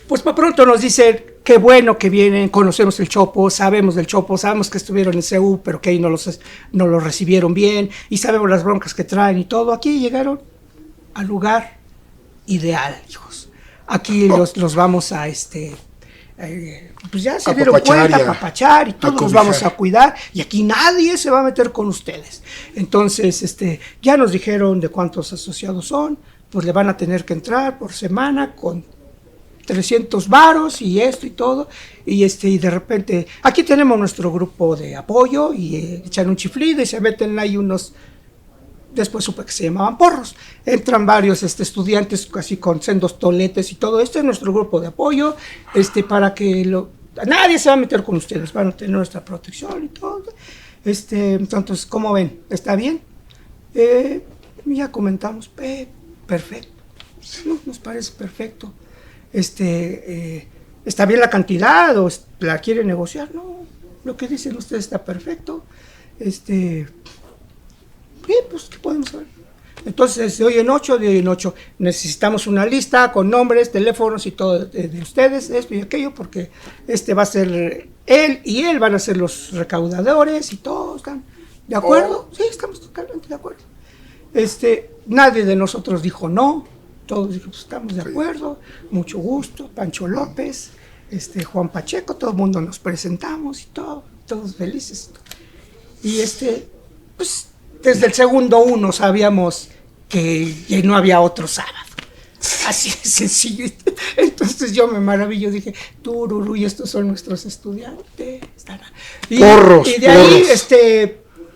Pues para pronto nos dicen, qué bueno que vienen, conocemos el Chopo, sabemos del Chopo, sabemos que estuvieron en CEU, pero que ahí no los recibieron bien, y sabemos las broncas que traen y todo. Aquí llegaron al lugar ideal, hijos. Aquí los vamos a pues ya se dieron cuenta, apapachar y todos los vamos a cuidar y aquí nadie se va a meter con ustedes. Entonces, ya nos dijeron de cuántos asociados son, pues le van a tener que entrar por semana con 300 varos y esto y todo, y de repente, aquí tenemos nuestro grupo de apoyo y echan un chiflido y se meten ahí unos. Después supe que se llamaban porros. Entran varios estudiantes casi con sendos toletes y todo. Este es nuestro grupo de apoyo, para que nadie se va a meter con ustedes, van a tener nuestra protección y todo. Entonces, ¿cómo ven? ¿Está bien? Ya comentamos, perfecto. No, nos parece perfecto. ¿Está bien la cantidad o la quiere negociar? No, lo que dicen ustedes está perfecto. Pues, ¿qué podemos hacer? Entonces, de hoy en 8, necesitamos una lista con nombres, teléfonos y todo de ustedes, esto y aquello, porque va a ser él y él van a ser los recaudadores y todos están de acuerdo. Sí, estamos totalmente de acuerdo. Nadie de nosotros dijo no, todos dijimos, estamos de acuerdo, mucho gusto, Pancho López, Juan Pacheco, todo el mundo nos presentamos y todos felices. Y pues desde el segundo 1 sabíamos que no había otro sábado. Así de sencillo. Entonces yo me maravillo, dije, tururú, y estos son nuestros estudiantes. Y de ahí,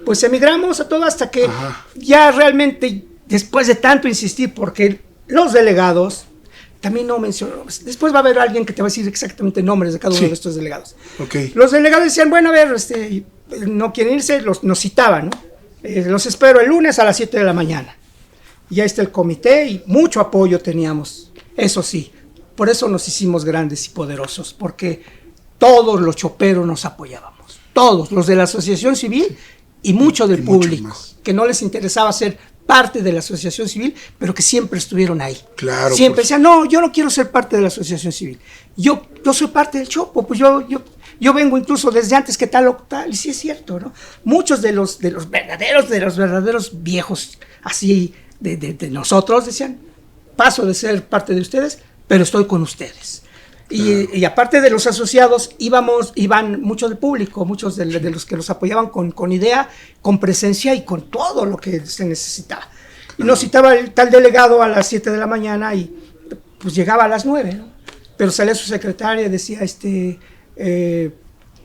pues emigramos a todo hasta que ya realmente, después de tanto insistir, porque los delegados, también no menciono, después va a haber alguien que te va a decir exactamente nombres de cada uno de estos delegados. Okay. Los delegados decían, bueno, a ver, no quieren irse, nos citaban, ¿no? Los espero el lunes a las 7 de la mañana. Ya está el comité y mucho apoyo teníamos, eso sí, por eso nos hicimos grandes y poderosos, porque todos los choperos nos apoyábamos, todos, los de la asociación civil y mucho del público, que no les interesaba ser parte de la asociación civil, pero que siempre estuvieron ahí. Claro. Siempre decían, no, yo no quiero ser parte de la asociación civil, yo soy parte del Chopo, pues yo vengo incluso desde antes que tal o tal, y sí es cierto, ¿no? Muchos de los verdaderos viejos, así, de nosotros, decían, paso de ser parte de ustedes, pero estoy con ustedes. Claro. Y aparte de los asociados, iban mucho del público, muchos de los que los apoyaban con idea, con presencia y con todo lo que se necesitaba. Y nos citaba el tal delegado a las 7 de la mañana y pues llegaba a las 9, ¿no? Pero salía su secretaria y decía, el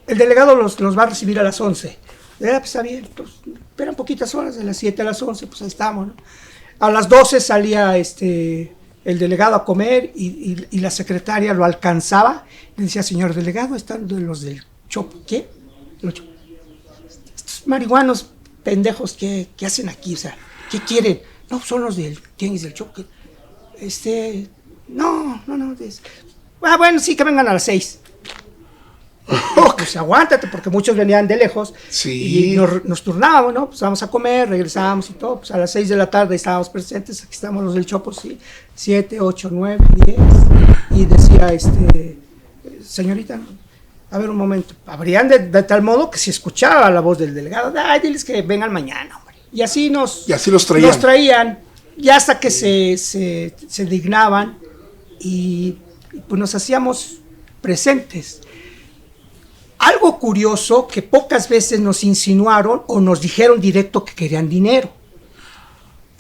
delegado los va a recibir a las 11. Pues está bien, pues, esperan poquitas horas, de las 7 a las 11, pues ahí estamos, ¿no? A las 12 salía el delegado a comer y la secretaria lo alcanzaba. Le decía, señor delegado, están los del Chopo. ¿Qué? Estos marihuanos pendejos, ¿qué hacen aquí? O sea, ¿qué quieren? No, son los del tianguis del Chopo. No. Bueno, sí, que vengan a las 6. Pues aguántate, porque muchos venían de lejos. Sí. Y nos turnábamos, ¿no? Pues vamos a comer, regresábamos y todo. Pues a las 6 de la tarde estábamos presentes. Aquí estamos los del Chopo, sí. 7, 8, 9, 10. Y decía, señorita, a ver un momento. Abrían de tal modo que se escuchaba la voz del delegado. Ay, diles que vengan mañana, hombre. Y así los traían. Nos traían. Y hasta que se dignaban y pues nos hacíamos presentes. Algo curioso que pocas veces nos insinuaron o nos dijeron directo que querían dinero.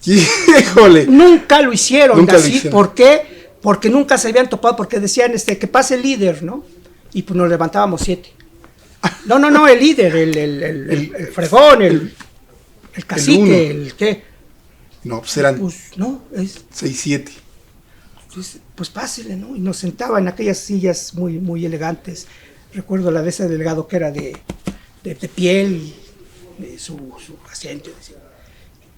¡Híjole! Nunca lo hicieron. Nunca así, lo hicieron. ¿por qué? Porque nunca se habían topado, porque decían que pase el líder, ¿no? Y pues nos levantábamos 7. No, el líder, el fregón, el cacique, el qué. No, pues eran pues no, 6, 7. Pues pásele, ¿no? Y nos sentaba en aquellas sillas muy, muy elegantes. Recuerdo la de ese delegado que era de piel, su asiento.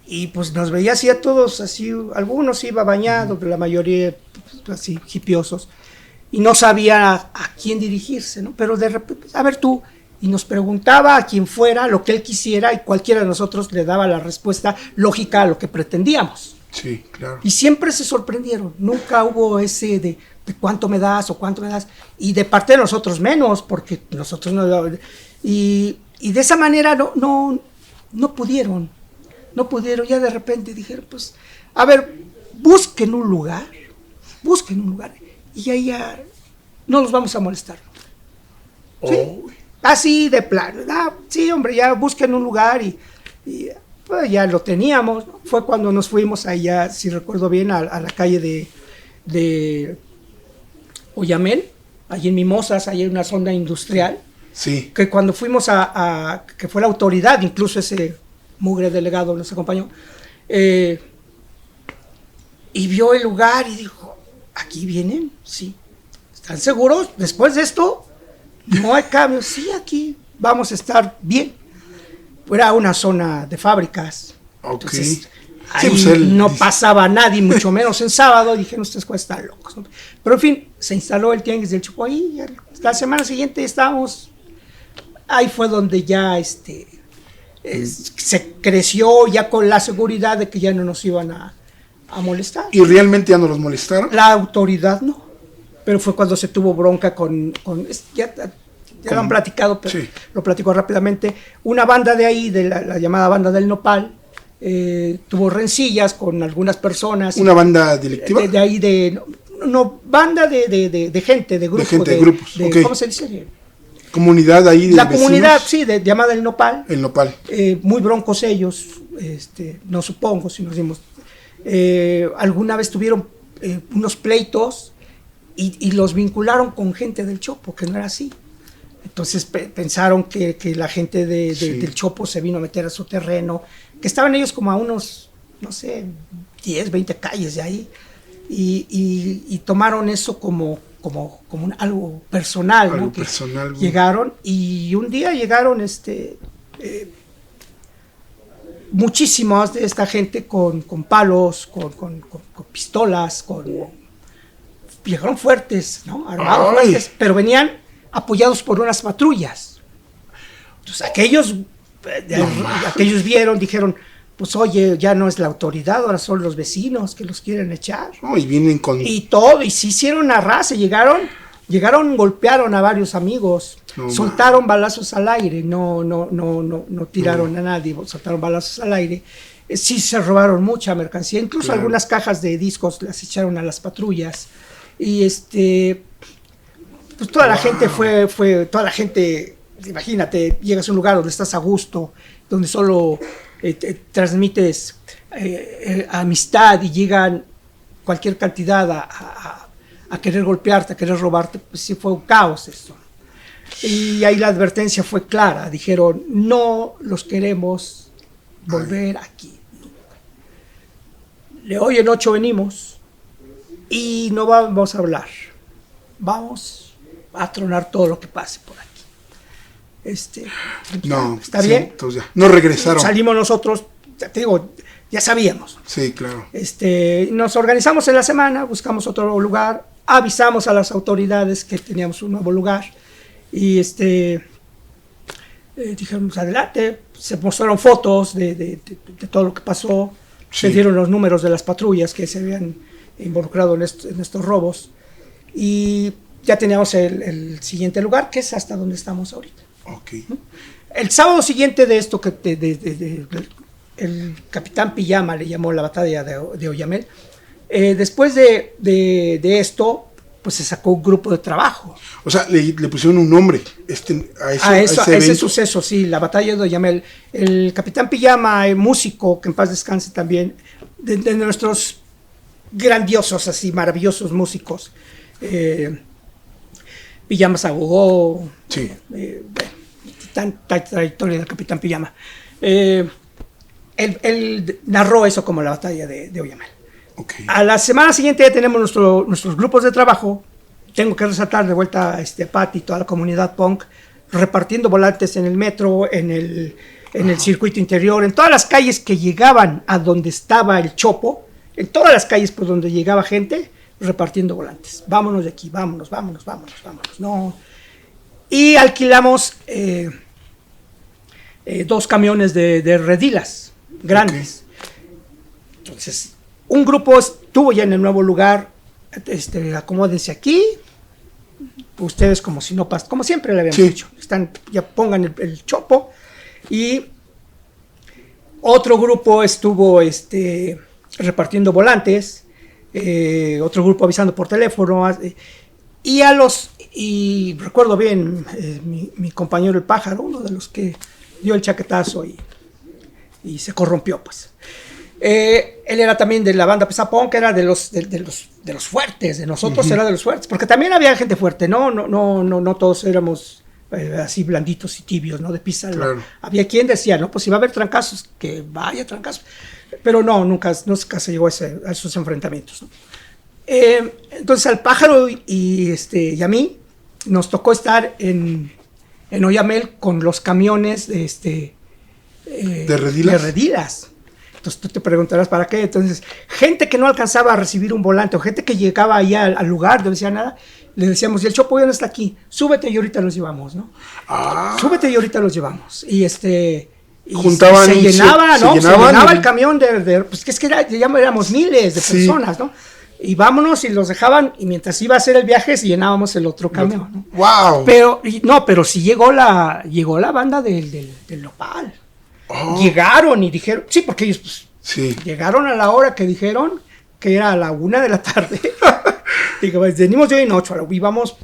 Y pues nos veía así a todos, así, algunos iba bañados, pero la mayoría pues, así hipiosos. Y no sabía a quién dirigirse, ¿no? Pero de repente, a ver tú, y nos preguntaba a quien fuera lo que él quisiera y cualquiera de nosotros le daba la respuesta lógica a lo que pretendíamos. Sí, claro. Y siempre se sorprendieron, nunca hubo ese de cuánto me das o cuánto me das, y de parte de nosotros menos, porque nosotros no, y de esa manera no pudieron, ya de repente dijeron, pues, a ver, busquen un lugar, y ahí ya no los vamos a molestar. ¿Sí? Oh. Así de plano, sí, hombre, ya busquen un lugar y pues ya lo teníamos, ¿no? Fue cuando nos fuimos allá, si recuerdo bien, a la calle de Oyamel, allí en Mimosas, allí en una zona industrial. Sí. Que cuando fuimos que fue la autoridad, incluso ese mugre delegado nos acompañó, y vio el lugar y dijo, ¿aquí vienen? Sí. ¿Están seguros? Después de esto, no hay cambio. Sí, aquí vamos a estar bien. era una zona de fábricas. Ok. Entonces, Sí, ahí pues no pasaba nadie, mucho menos en sábado. Dijeron, ustedes están locos, ¿no? Pero en fin, se instaló el Tianguis del Chopo ahí. La semana siguiente estábamos. Ahí fue donde ya se creció ya con la seguridad de que ya no nos iban a molestar. ¿Y realmente ya no los molestaron? La autoridad no. Pero fue cuando se tuvo bronca ya lo han platicado, pero sí, lo platico rápidamente. Una banda de ahí, de la llamada banda del Nopal, tuvo rencillas con algunas personas. ¿Una banda delictiva? De ahí banda de gente, de grupos. De grupos, okay. ¿Cómo se dice? Comunidad ahí de la vecinos. Comunidad, sí, llamada el Nopal. El Nopal. Muy broncos ellos, no supongo si nos dimos. Alguna vez tuvieron unos pleitos y los vincularon con gente del Chopo, que no era así. Entonces pensaron que la gente del Chopo se vino a meter a su terreno, que estaban ellos como a unos, no sé, 10, 20 calles de ahí, y tomaron eso como algo personal, algo ¿no? personal. Llegaron, y un día llegaron muchísimos de esta gente con palos, con pistolas, llegaron fuertes, ¿no? Armados fuertes, pero venían apoyados por unas patrullas. Entonces aquellos vieron, dijeron, pues oye, ya no es la autoridad, ahora son los vecinos que los quieren echar. No, y vienen con... Y todo, y se hicieron arrase, llegaron, golpearon a varios amigos, soltaron balazos al aire, no tiraron a nadie, soltaron balazos al aire. Sí se robaron mucha mercancía, incluso algunas cajas de discos las echaron a las patrullas. Y pues toda la gente toda la gente, imagínate, llegas a un lugar donde estás a gusto, donde solo transmites amistad, y llegan cualquier cantidad a querer golpearte, a querer robarte, pues sí fue un caos esto. Y ahí la advertencia fue clara, dijeron, no los queremos volver aquí. De hoy en 8 venimos y no vamos a hablar, vamos a tronar todo lo que pase por aquí. No, ¿está bien? Entonces ya, no regresaron. Salimos nosotros, te digo, ya sabíamos. Sí, claro. Nos organizamos en la semana, buscamos otro lugar, avisamos a las autoridades que teníamos un nuevo lugar y dijimos adelante, se mostraron fotos de todo lo que pasó, se dieron los números de las patrullas que se habían involucrado en estos robos, y ya teníamos el siguiente lugar, que es hasta donde estamos ahorita. Okay. El sábado siguiente de esto, el capitán Pijama le llamó la batalla de Oyamel, después de esto, pues se sacó un grupo de trabajo. O sea, le pusieron un nombre a ese suceso, sí, la batalla de Oyamel. El capitán Pijama, el músico, que en paz descanse también, de nuestros grandiosos, así, maravillosos músicos, Pijama Sagogó, sí. Tanta trayectoria del capitán Pijama. Él narró eso como la batalla de Oyamel. Okay. A la semana siguiente ya tenemos nuestros grupos de trabajo. Tengo que resaltar de vuelta a Pati y toda la comunidad punk, repartiendo volantes en el metro, en el circuito interior, en todas las calles que llegaban a donde estaba el Chopo, en todas las calles por donde llegaba gente, repartiendo volantes. Vámonos de aquí, vámonos. No. Y alquilamos 2 camiones de redilas grandes. Okay. Entonces, un grupo estuvo ya en el nuevo lugar, acomódense aquí, ustedes como si no pasa, como siempre le habíamos dicho, ya pongan el Chopo, y otro grupo estuvo repartiendo volantes, otro grupo avisando por teléfono, y recuerdo bien, mi compañero el Pájaro, uno de los que dio el chaquetazo y se corrompió, pues. Él era también de la banda Pesapón, que era de los fuertes, de nosotros era de los fuertes, porque también había gente fuerte, no todos éramos así blanditos y tibios, ¿no? De pizza. Claro. Había quien decía, no, pues si va a haber trancazos, que vaya trancazos, pero nunca se llegó a esos enfrentamientos, ¿no? Entonces al Pájaro y a mí nos tocó estar en Oyamel con los camiones ¿De redilas? De redilas. Entonces tú te preguntarás para qué. Entonces, gente que no alcanzaba a recibir un volante o gente que llegaba ahí al lugar, no decía nada, le decíamos, y el Chopo ya no está aquí, súbete y ahorita los llevamos, ¿no? Súbete y ahorita los llevamos. Y juntaban, se llenaba, ¿no? Se llenaba y... el camión pues que ya éramos miles de personas, ¿no? Y vámonos y los dejaban, y mientras iba a hacer el viaje, llenábamos el otro camión, ¿no? ¡Wow! Pero sí llegó la banda del Nopal. Llegaron y dijeron, sí, porque ellos pues, llegaron a la hora que dijeron, que era a la 1 de la tarde. Digo, pues, venimos de hoy en 8, íbamos,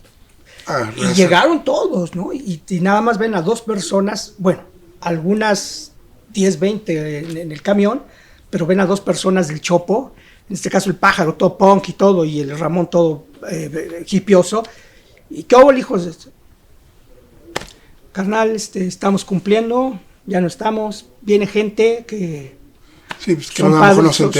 y llegaron todos, ¿no? Y nada más ven a 2 personas, bueno, algunas 10, 20 en el camión, pero ven a 2 personas del Chopo, en este caso el Pájaro, todo punk y todo, y el Ramón todo hipioso. ¿Y qué hubo, hijos? Carnal, estamos cumpliendo, ya no estamos, viene gente que, pues que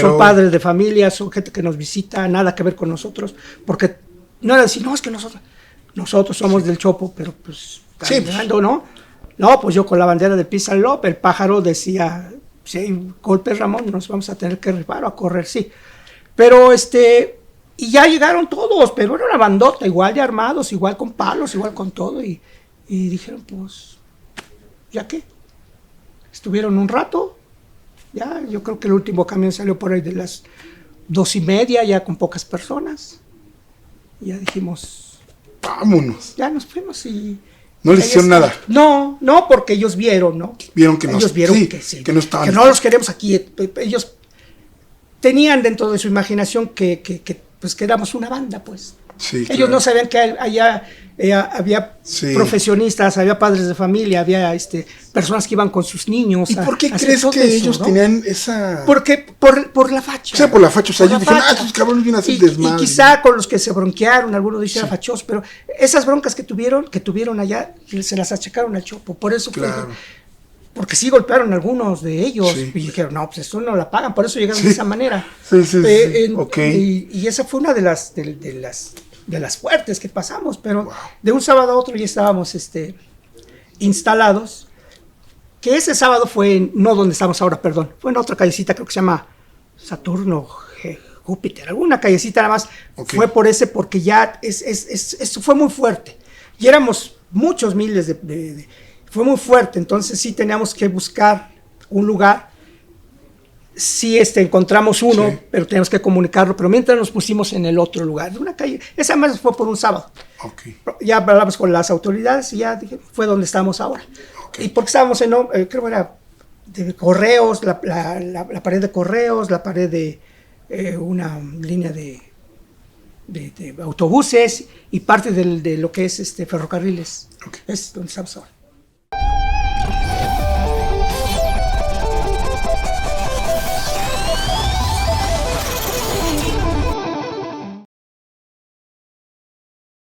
son padres de familia, son gente que nos visita, nada que ver con nosotros, porque no era decir, no, es que nosotros somos del Chopo, pero pues, ¿no? No, pues yo con la bandera de Peace and Love, el Pájaro decía, si hay golpes, Ramón, nos vamos a tener que rifar o a correr, sí. Pero y ya llegaron todos, pero era una bandota, igual de armados, igual con palos, igual con todo, y dijeron, pues, ¿ya qué? Estuvieron un rato, ya, yo creo que el último camión salió por ahí de las 2:30, ya con pocas personas. Y ya dijimos, vámonos. Ya nos fuimos y... No les hicieron nada. No, porque ellos vieron, ¿no? Vieron que ellos vieron que sí, que no estaban. Que no los queremos aquí. Ellos tenían dentro de su imaginación que éramos una banda, pues. Sí, ellos no sabían que allá había profesionistas, había padres de familia, había personas que iban con sus niños. ¿Y por qué crees que ellos tenían esa...? Porque por la facha. O sea, por la facha. O sea, ellos dijeron, esos cabrones vienen a hacer desmadre. Y quizá con los que se bronquearon, algunos dijeron fachos, pero esas broncas que tuvieron allá, se las achacaron al Chopo. Por eso fue... Porque sí golpearon a algunos de ellos y dijeron, no, pues eso no la pagan, por eso llegaron de esa manera. Y esa fue una de las fuertes que pasamos, pero de un sábado a otro ya estábamos instalados, que ese sábado fue, no donde estamos ahora, perdón, fue en otra callecita, creo que se llama Saturno, Júpiter, alguna callecita nada más, fue por ese, porque ya eso fue muy fuerte, y éramos muchos miles fue muy fuerte, entonces sí teníamos que buscar un lugar. Sí, encontramos uno, pero teníamos que comunicarlo, pero mientras nos pusimos en el otro lugar, de una calle, esa más fue por un sábado. Ya hablamos con las autoridades y ya dije, fue donde estamos ahora. Y porque estábamos creo que era de correos, la pared de correos, la pared de una línea de autobuses y parte de lo que es ferrocarriles. Es donde estamos ahora.